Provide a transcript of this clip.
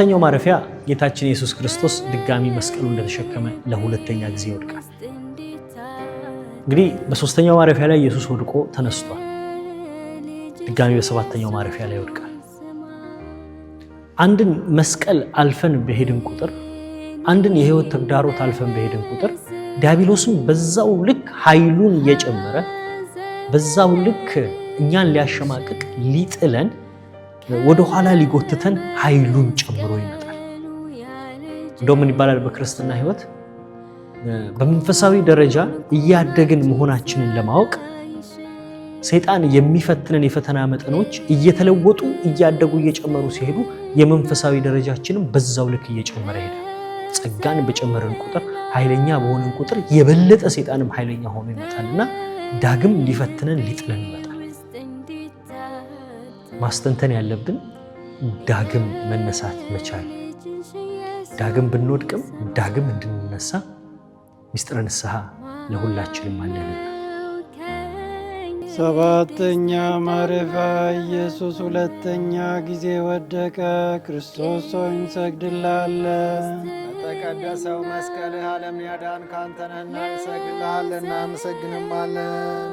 ሶስተኛው ማረፊያ ጌታችን ኢየሱስ ክርስቶስ ድጋሚ መስቀሉ እንደተሸከመ ለሁለተኛ ጊዜ ይወድቃል። እንግዲህ በሶስተኛው ማረፊያ ላይ ኢየሱስ ወድቆ ተነስቷል። ድጋሚ በሰባተኛው ማረፊያ ላይ ይወድቃል። አንድን መስቀል አልፈን በሄድን ቁጥር፣ አንድን የህይወት ተግዳሮት አልፈን በሄድን ቁጥር ዲያብሎስም በዛው ልክ ኃይሉን እየጨመረ በዛው ልክ እኛን ሊያሸማቅቅ ሊጥለን ወደ ኋላ ሊጎትተን ኃይሉን ጨምሮ ይመጣል። እንደው ምን ይባላል በክርስትና ህይወት በመንፈሳዊ ደረጃ እያደግን መሆናችንን ለማወቅ ሰይጣን የሚፈትነን የፈተና መጠኖች እየተለወጡ እያደጉ እየጨመሩ ሲሄዱ የመንፈሳዊ ደረጃችንም በዛው ልክ እየጨመረ ይሄዳል። ጸጋን በጨመረን ቁጥር ኃይለኛ በሆነን ቁጥር የበለጠ ሰይጣንም ኃይለኛ ሆኖ ይመጣልና ዳግም ሊፈትነን ሊጥለን ይመጣል። ማስተንተን ያለብን ዳግም መነሳት መቻል፣ ዳግም ብንወድቅም ዳግም እንድንነሳ ምስጢረ ንስሐ ለሁላችንም አለንና። ሰባተኛ ማረፊያ ኢየሱስ ሁለተኛ ጊዜ ወደቀ። ክርስቶስ ሆይ እንሰግድልሃለን። በተቀደሰው መስቀልህ ዓለምን ያዳንክ አንተ ነህና እንሰግድልሃለን፣ እናመሰግንሃለን።